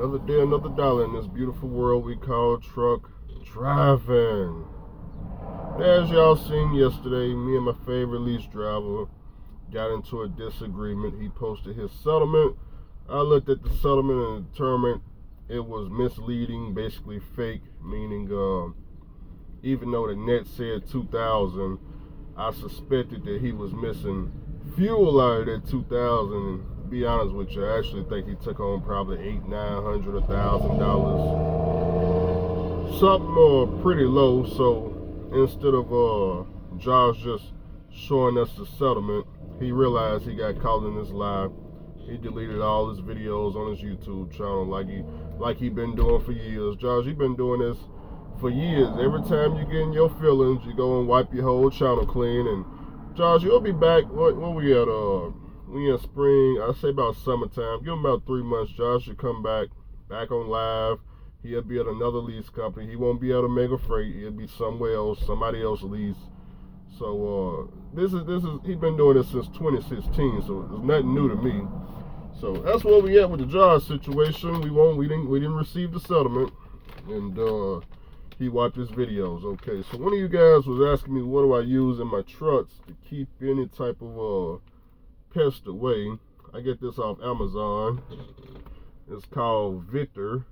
Another day, another dollar in this beautiful world we call truck driving. As y'all seen yesterday, me and my favorite lease driver got into a disagreement. He posted his settlement. I looked at the settlement and determined it was misleading, basically fake, meaning even though the net said 2,000, I suspected that he was missing fuel out of that 2,000. And to be honest with you, I actually think he took home probably $800, $900, $1,000, something pretty low. So instead of Josh just showing us the settlement, he realized he got caught in this lie. He deleted all his videos on his YouTube channel like he been doing for years. Josh, you've been doing this for years. Every time you get in your feelings, you go and wipe your whole channel clean. And Josh, you'll be back. What we at? We in spring. I say about summertime. Give him about 3 months. Josh should come back on live. He'll be at another lease company. He won't be at Omega Freight. He'll be somewhere else, somebody else lease. So this is he's been doing this since 2016. So it's nothing new to me. So that's where we at with the Josh situation. We didn't receive the settlement, and he wiped his videos. Okay, so one of you guys was asking me, what do I use in my trucks to keep any type of pest away? I get this off Amazon. It's called Victor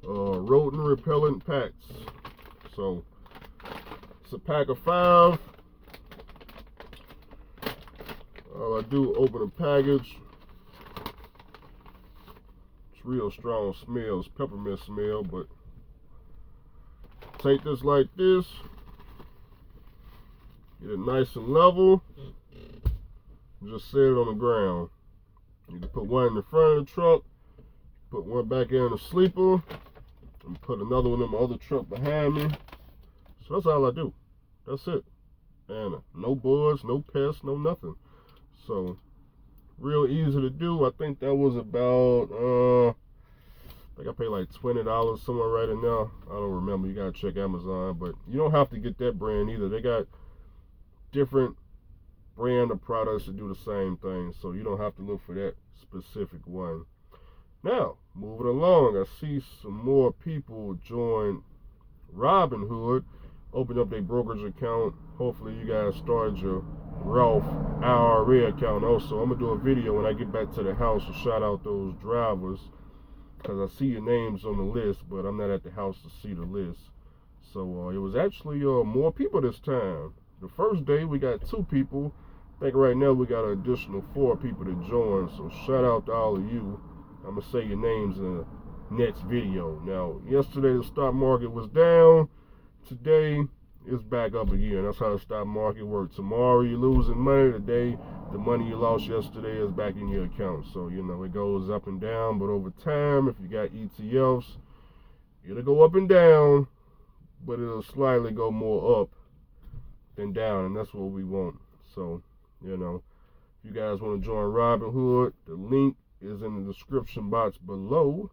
rodent repellent packs. So it's a pack of 5. I do open a package. It's real strong smells, peppermint smell, but take this like this. Get it nice and level. Just set it on the ground. You can put one in the front of the truck, put one back in the sleeper, and put another one in my other truck behind me. So that's all I do. That's it. And no bugs, no pests, no nothing. So real easy to do. I think that was about I think I paid like $20 somewhere right in there. I don't remember. You gotta check Amazon, but you don't have to get that brand either. They got different brand of products that do the same thing, so you don't have to look for that specific one. Now, moving along, I see some more people join Robinhood, open up their brokerage account. Hopefully you guys started your Roth IRA account also. I'm gonna do a video when I get back to the house to shout out those drivers, because I see your names on the list, but I'm not at the house to see the list. So it was actually more people this time. The first day we got 2 people. I think right now we got an additional 4 people to join. So shout out to all of you. I'm gonna say your names in the next video. Now, yesterday the stock market was down. Today it's back up again. That's how the stock market works. Tomorrow you're losing money. Today, the money you lost yesterday is back in your account. So, it goes up and down. But over time, if you got ETFs, it'll go up and down, but it'll slightly go more up than down. And that's what we want. So, if you guys want to join Robinhood, the link is in the description box below.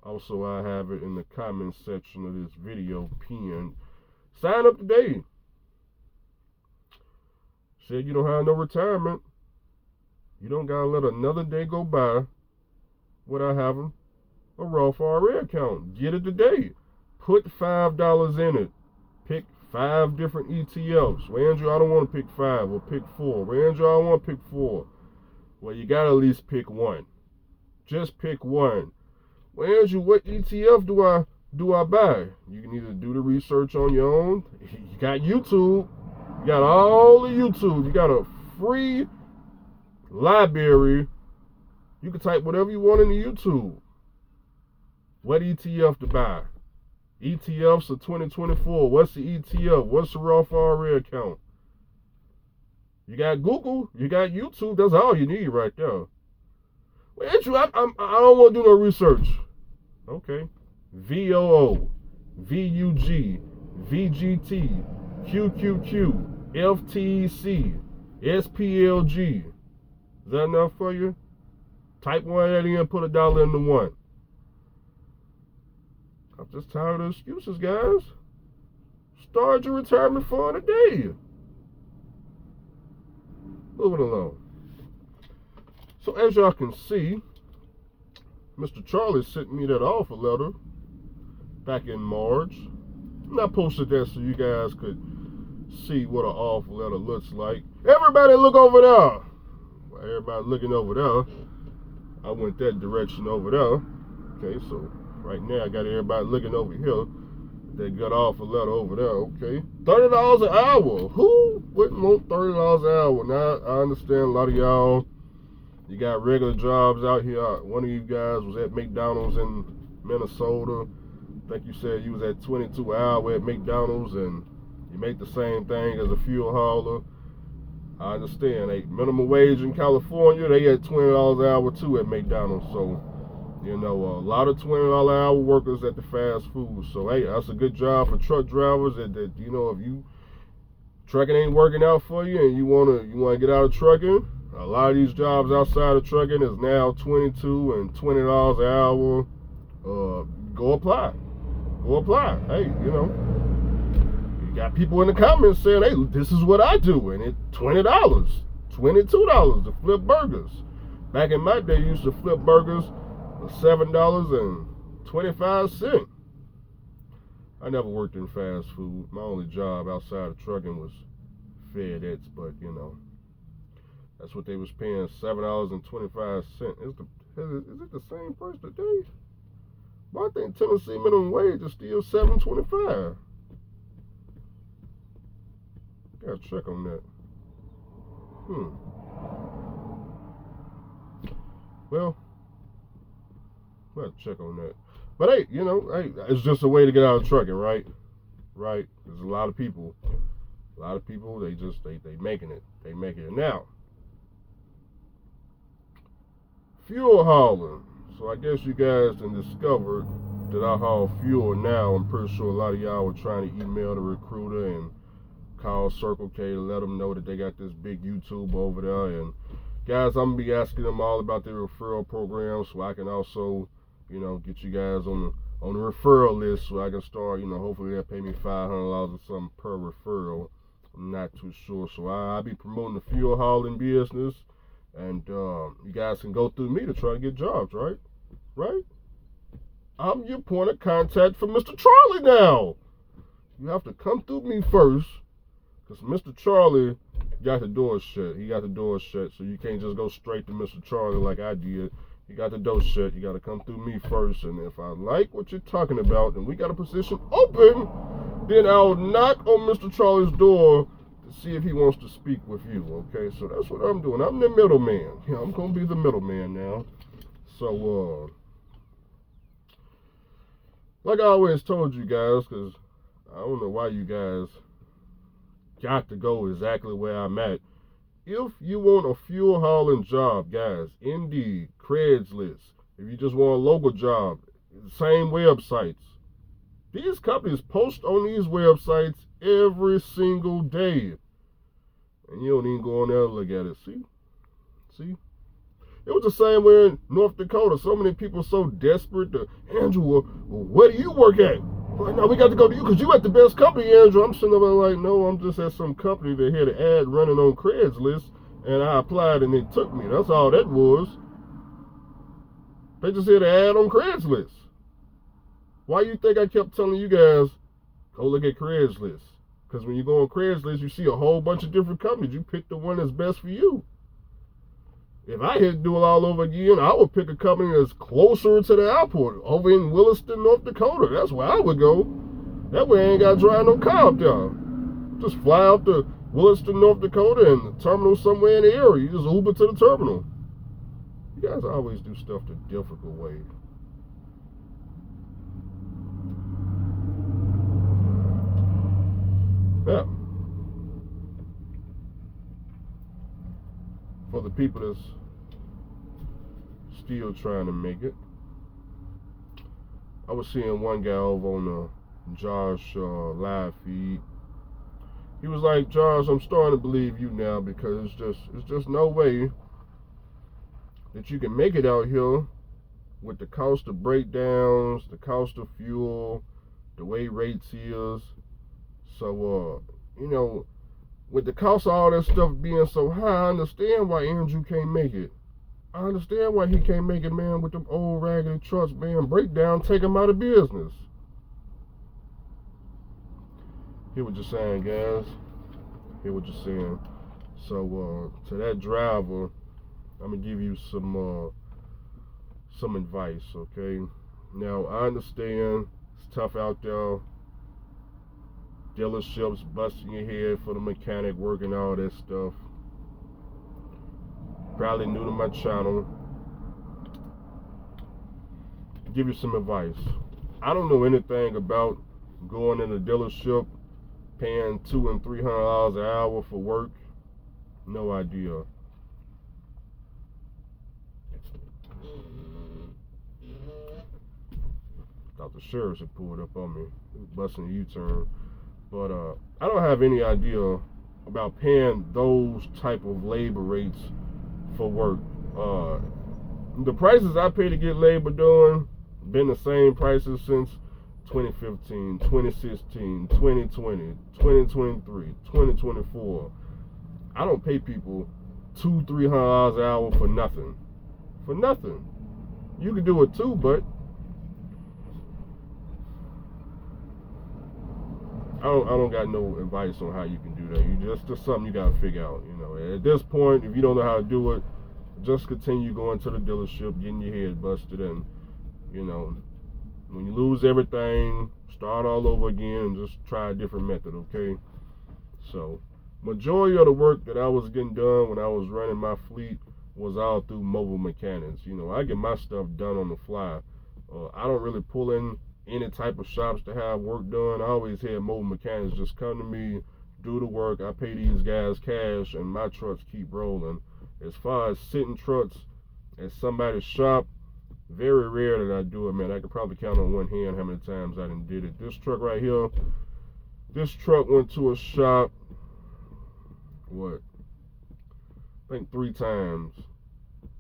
Also, I have it in the comment section of this video pinned. Sign up today. Said you don't have no retirement. You don't gotta let another day go by without having a Roth IRA account. Get it today. Put $5 in it. Pick 5 different ETFs. Well, Andrew, I don't want to pick 5. Well, pick 4. Well, Andrew, I don't want to pick 4. Well, you gotta at least pick one. Just pick one. Well, Andrew, what ETF do I buy? You can either do the research on your own. You got YouTube. You got all the YouTube. You got a free library. You can type whatever you want into YouTube. What ETF to buy? ETFs of 2024. What's the ETF? What's the Roth IRA account? You got Google. You got YouTube. That's all you need right there. Well, Andrew, I don't want to do no research. Okay. VOO, VUG, VGT, QQQ, FTC, SPLG. Is that enough for you? Type one in and put $1 into one. I'm just tired of excuses, guys. Start your retirement fund today. Moving along. So as y'all can see, Mr. Charlie sent me that offer letter back in March. And I posted that so you guys could see what an offer letter looks like. Everybody look over there. While everybody looking over there, I went that direction over there. Okay, so right now I got everybody looking over here. They got offer letter over there. Okay, $30 an hour. Who wouldn't want $30 an hour? Now I understand a lot of y'all. You got regular jobs out here. One of you guys was at McDonald's in Minnesota. I think you said you was at 22 an hour at McDonald's and you make the same thing as a fuel hauler. I understand. Hey, minimum wage in California, they at $20 an hour too at McDonald's. So, you know, a lot of $20 an hour workers at the fast food. So, hey, that's a good job for truck drivers. That you know, if you trucking ain't working out for you and you wanna get out of trucking, a lot of these jobs outside of trucking is now $22 and $20 an hour. Go apply. Go apply. Hey, you know, you got people in the comments saying, hey, this is what I do, and it's $20, $22 to flip burgers. Back in my day, you used to flip burgers for $7.25. I never worked in fast food. My only job outside of trucking was FedEx, but you know, that's what they was paying, $7.25. Is it the same price today? Well, I think Tennessee minimum wage is still $7.25. Gotta check on that. Well, gotta check on that. But hey, you know, hey, it's just a way to get out of trucking, right? Right? There's a lot of people, they making it. They making it. Now, fuel hauling. So I guess you guys done discovered that I haul fuel now. I'm pretty sure a lot of y'all were trying to email the recruiter and call Circle K to let them know that they got this big YouTube over there. And guys, I'm gonna be asking them all about their referral program so I can also, you know, get you guys on the referral list so I can start, you know, hopefully they'll pay me $500 or something per referral. I'm not too sure. So I'll be promoting the fuel hauling business. And you guys can go through me to try to get jobs, right? Right? I'm your point of contact for Mr. Charlie now. You have to come through me first, because Mr. Charlie got the door shut. He got the door shut, so you can't just go straight to Mr. Charlie like I did. He got the door shut. You got to come through me first, and if I like what you're talking about, and we got a position open, then I'll knock on Mr. Charlie's door to see if he wants to speak with you, okay? So that's what I'm doing. I'm the middleman. Yeah, I'm going to be the middleman now. So, like I always told you guys, because I don't know why you guys got to go exactly where I'm at. If you want a fuel hauling job, guys, Indeed, Craigslist, if you just want a local job, same websites. These companies post on these websites every single day. And you don't even go on there and look at it. See? It was the same way in North Dakota. So many people so desperate to, Andrew, well, where do you work at? Well, no, we got to go to you because you at the best company, Andrew. I'm sitting there like, no, I'm just at some company that had an ad running on Craigslist, and I applied and they took me. That's all that was. They just had an ad on Craigslist. Why you think I kept telling you guys, go look at Craigslist? Because when you go on Craigslist, you see a whole bunch of different companies. You pick the one that's best for you. If I had to do it all over again, I would pick a company that's closer to the airport, over in Williston, North Dakota. That's where I would go. That way I ain't got to drive no car up there. Just fly out to Williston, North Dakota, and the terminal somewhere in the area. You just Uber to the terminal. You guys always do stuff the difficult way. Yeah. For the people that's still trying to make it, I was seeing one guy over on the Josh live feed. He was like, Josh, I'm starting to believe you now because it's just no way that you can make it out here with the cost of breakdowns, the cost of fuel, the way rates is. So, you know, with the cost of all that stuff being so high, I understand why Andrew can't make it. I understand why he can't make it, man, with them old raggedy trucks, man. Breakdown, take him out of business. Hear what you're saying, guys. Hear what you're saying. So, to that driver, I'm gonna give you some advice, okay? Now, I understand it's tough out there. Dealerships busting your head for the mechanic work and all that stuff. Probably new to my channel. Give you some advice. I don't know anything about going in a dealership, paying $200 and $300 an hour for work. No idea. Thought the sheriff had pulled up on me, busting a U-turn. But I don't have any idea about paying those type of labor rates for work. The prices I pay to get labor done been the same prices since 2015, 2016, 2020, 2023, 2024. I don't pay people $200-$300 an hour for nothing. For nothing. You can do it too, but I don't got no advice on how you can do that. You just something you gotta figure out. You know, at this point, if you don't know how to do it, just continue going to the dealership, getting your head busted, and you know, when you lose everything, start all over again and just try a different method. Okay. So, majority of the work that I was getting done when I was running my fleet was all through mobile mechanics. You know, I get my stuff done on the fly. I don't really pull in any type of shops to have work done. I always had mobile mechanics just come to me, do the work. I pay these guys cash, and my trucks keep rolling. As far as sitting trucks at somebody's shop, very rare that I do it, man. I could probably count on one hand how many times I done did it. This truck right here, this truck went to a shop, I think 3 times.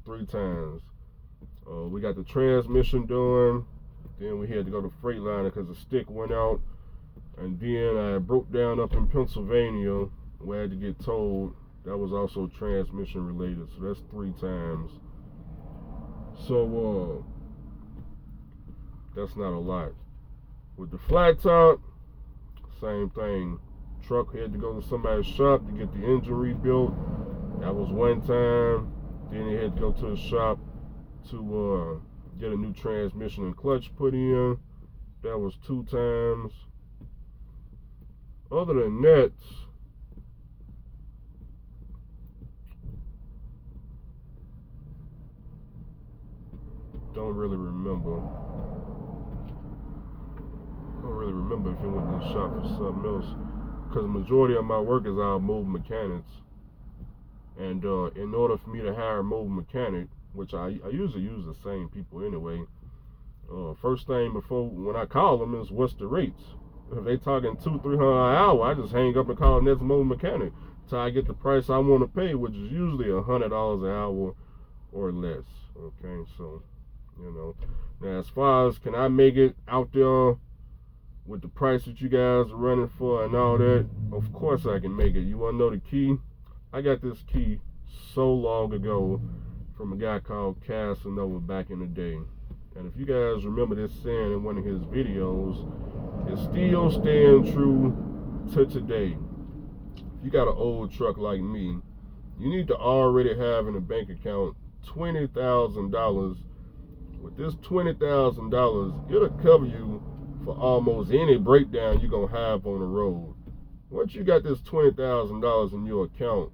3 times. We got the transmission done. Then we had to go to Freightliner because the stick went out. And then I broke down up in Pennsylvania where I had to get towed. That was also transmission related. So that's 3 times. So that's not a lot. With the flat top, same thing. Truck had to go to somebody's shop to get the engine rebuilt. That was 1 time. Then they had to go to the shop to get a new transmission and clutch put in. That was 2 times. Other than that, don't really remember. Don't really remember if it went to the shop for something else. Because the majority of my work is all mobile mechanics. And in order for me to hire a mobile mechanic, which I usually use the same people anyway, first thing before when I call them is what's the rates. If they talking $200-$300 an hour, I just hang up and call the next mobile mechanic till I get the price I want to pay, which is usually $100 an hour or less. Okay, so you know. Now as far as can I make it out there with the price that you guys are running for and all that, of course I can make it. You want to know the key? I got this key so long ago from a guy called Casanova back in the day. And if you guys remember this saying in one of his videos, it's still staying true to today. If you got an old truck like me, you need to already have in a bank account $20,000. With this $20,000, it'll cover you for almost any breakdown you're going to have on the road. Once you got this $20,000 in your account,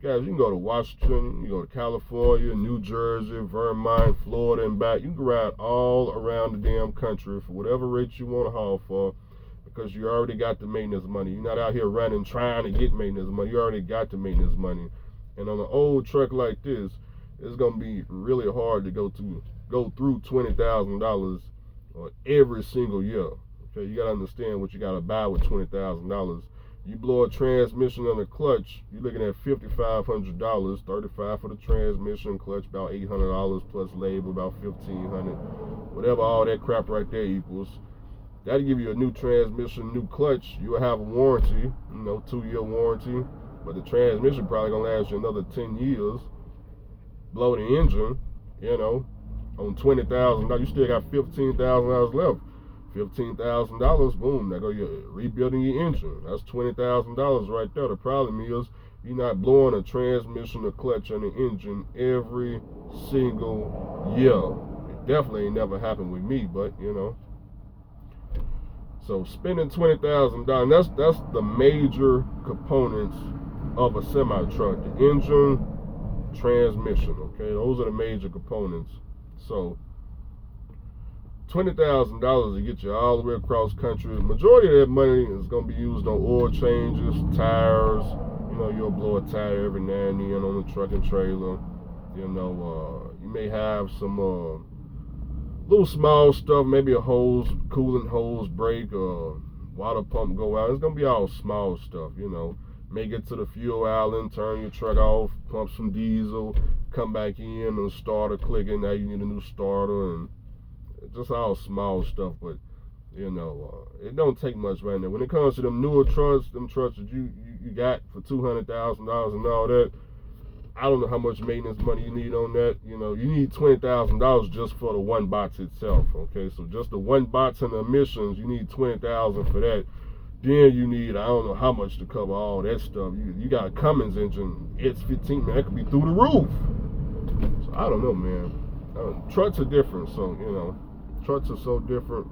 guys, you can go to Washington, you go to California, New Jersey, Vermont, Florida, and back. You can ride all around the damn country for whatever rates you want to haul for, because you already got the maintenance money. You're not out here running trying to get maintenance money. You already got the maintenance money. And on an old truck like this, it's going to be really hard to go through $20,000 every single year. Okay, you got to understand what you got to buy with $20,000. You blow a transmission and a clutch, you're looking at $5,500, $35 for the transmission, clutch about $800 plus labor about $1,500, whatever all that crap right there equals. That'll give you a new transmission, new clutch. You'll have a warranty, 2-year warranty, but the transmission probably gonna last you another 10 years. blow the engine, you know, on $20,000, you still got $15,000 left. $15,000, boom, there go you're rebuilding your engine. That's $20,000 right there. The problem is you're not blowing a transmission or clutch on the engine every single year. It definitely ain't never happened with me, but you know. So spending $20,000, that's the major components of a semi truck: the engine, transmission. Okay, those are the major components. So $20,000 to get you all the way across country. The majority of that money is going to be used on oil changes, tires. You know, you'll blow a tire every now and then on the truck and trailer. You know, you may have some little small stuff, maybe a hose, coolant hose break, water pump go out. It's going to be all small stuff, you know. May get to the fuel island, turn your truck off, pump some diesel, come back in and starter clicking. Now you need a new starter, and just all small stuff, but you know, it don't take much right now. When it comes to them newer trucks, them trucks that you got for $200,000 and all that, I don't know how much maintenance money you need on that. You know, you need $20,000 just for the one box itself. Okay, so just the one box and the emissions, you need $20,000 for that. Then you need, I don't know how much to cover all that stuff. You got a Cummins engine, it's 15, man, that could be through the roof. So I don't know, man. Trucks are different, so you know. Trucks are so different.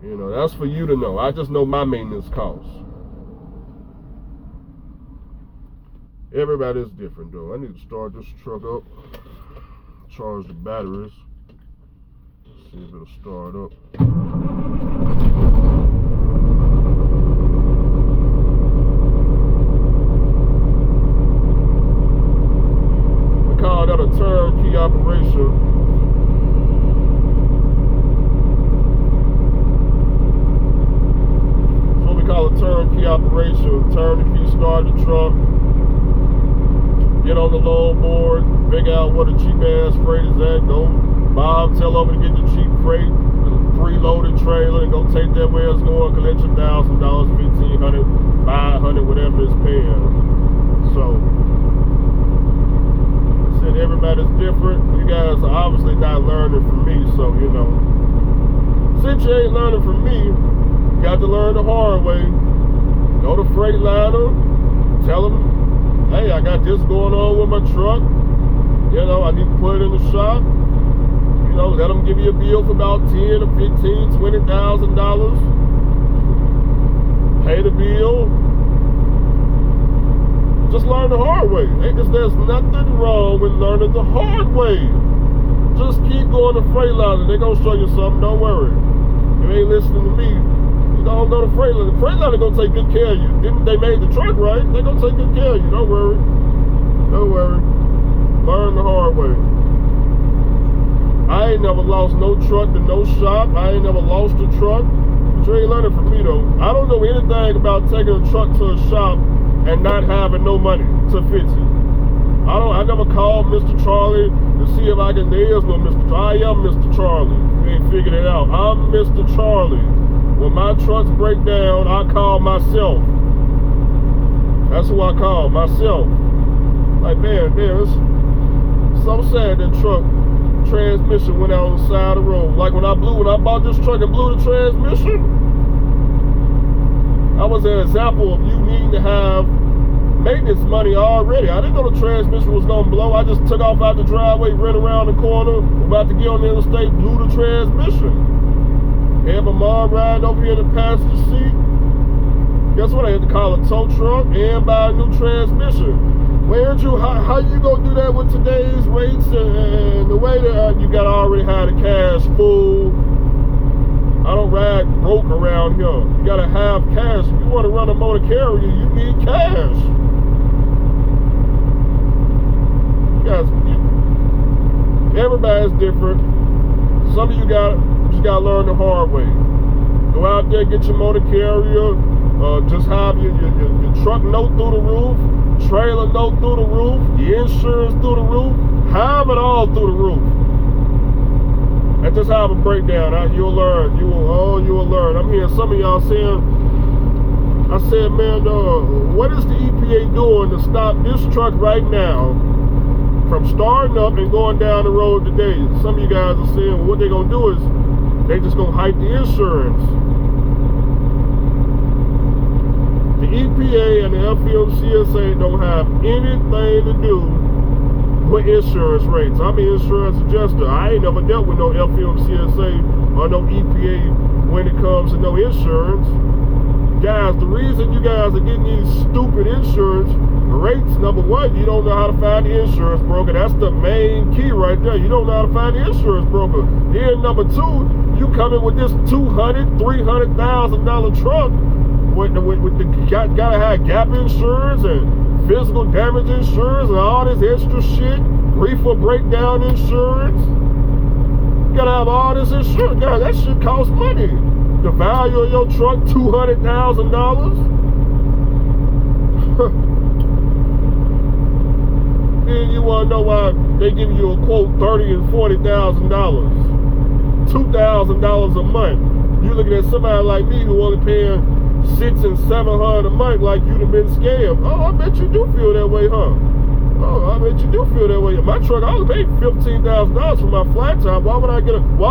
You know, that's for you to know. I just know my maintenance costs. Everybody's different, though. I need to start this truck up, charge the batteries, see if it'll start up. We call that a turnkey operation. Call a turnkey operation. Turn the key, start the truck, get on the load board, figure out where the cheap ass freight is at, go Bob, tell over to get the cheap freight, preloaded trailer, and go take that where it's going, collect your $1,000, $1,500, $500, whatever it's paying. So I said everybody's different. You guys are obviously not learning from me, so you know, since you ain't learning from me, got to learn the hard way. Go to Freightliner, tell them, hey, I got this going on with my truck. You know, I need to put it in the shop. You know, let them give you a bill for about $10,000 or $15,000, $20,000. Pay the bill. Just learn the hard way. There's nothing wrong with learning the hard way. Just keep going to Freightliner. They're gonna show you something. Don't worry. You ain't listening to me. Don't go to Freightliner. Freightliner gonna take good care of you. They made the truck right. They gonna take good care of you. Don't worry. Don't worry. Learn the hard way. I ain't never lost no truck to no shop. I ain't never lost a truck. But you ain't learning from me though. I don't know anything about taking a truck to a shop and not having no money to fix it. I never called Mr. Charlie to see if I can. There is no Mr. Charlie. I am Mr. Charlie. You ain't figured it out. I'm Mr. Charlie. When my trucks break down, I call myself. That's who I call, myself. Like, man, it's so sad that truck transmission went out on the side of the road. Like when I bought this truck and blew the transmission, I was an example of you needing to have maintenance money already. I didn't know the transmission was gonna blow. I just took off out the driveway, ran around the corner, about to get on the interstate, blew the transmission. Had my mom riding over here in the passenger seat. Guess what? I had to call a tow truck and buy a new transmission. How you gonna do that with today's rates and the way that you gotta already have the cash full? I don't ride broke around here. You gotta have cash. If you want to run a motor carrier, you need cash. You guys, everybody's different. Some of you just gotta learn the hard way. Go out there, get your motor carrier. Just have your truck note through the roof, trailer note through the roof, your insurance through the roof. Have it all through the roof. And just have a breakdown. You'll learn. You will learn. I'm hearing some of y'all saying, I said, man, what is the EPA doing to stop this truck right now from starting up and going down the road today. Some of you guys are saying, well, what they're going to do is they just going to hike the insurance. The EPA and the FMCSA don't have anything to do with insurance rates. I'm an insurance adjuster. I ain't never dealt with no FMCSA or no EPA when it comes to no insurance. Guys, the reason you guys are getting these stupid insurance rates, number one, you don't know how to find the insurance broker. That's the main key right there. You don't know how to find the insurance broker. Then number two, you come in with this $200,000, $300,000 truck with the gotta have gap insurance and physical damage insurance and all this extra shit, reefer breakdown insurance. You gotta have all this insurance. Guys, that shit costs money. The value of your truck, $200,000. Then you wanna know why they give you a quote $30,000 and $40,000, $2,000 a month. You looking at somebody like me who only paying $600 and $700 a month, like you done been scammed. Oh, I bet you do feel that way, huh? Oh, I bet you do feel that way. My truck, I only paid $15,000 for my flat top. Why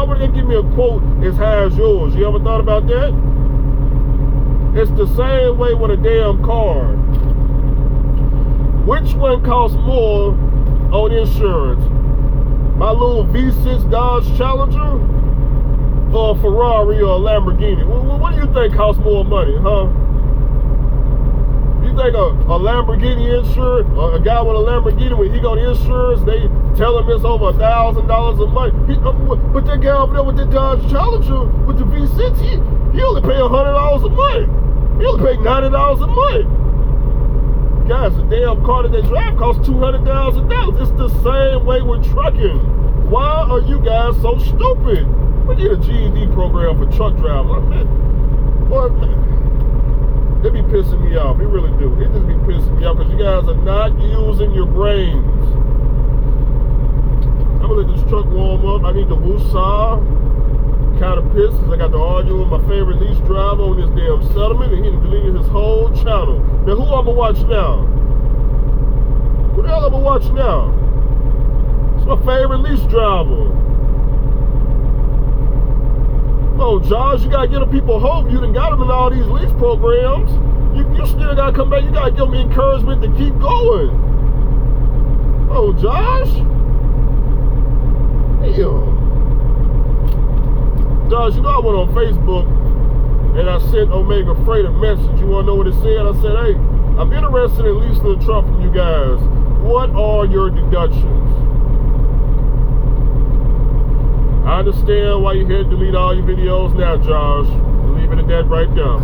would they give me a quote as high as yours? You ever thought about that? It's the same way with a damn car. Which one costs more on insurance? My little V6 Dodge Challenger or a Ferrari or a Lamborghini? What do you think costs more money, huh? You think a Lamborghini insurance, a guy with a Lamborghini, when he got insurance, they tell him it's over $1,000 a month. But that guy over there with the Dodge Challenger, with the V6, he only pay $100 a month. He only pay $90 a month. Guys, the damn car that they drive costs $200,000. It's the same way with trucking. Why are you guys so stupid? We need a GED program for truck drivers. Man, they be pissing me off. They really do. It just be pissing me off because you guys are not using your brains. I'm gonna let this truck warm up. I need the woosah. Kind of pissed because I got to argue with my favorite lease driver on this damn settlement, and he deleted his whole channel. Now, who I'm gonna watch now? Who the hell I'm gonna watch now? It's my favorite lease driver. Oh, Josh, you gotta give the people hope. You done got them in all these lease programs. You still gotta come back. You gotta give them encouragement to keep going. Oh, Josh. Damn. Josh, you know I went on Facebook and I sent Omega Freight a message. You wanna know what it said? I said, hey, I'm interested in leasing a truck from you guys. What are your deductions? I understand why you had to delete all your videos now, Josh. Leave it at that right there.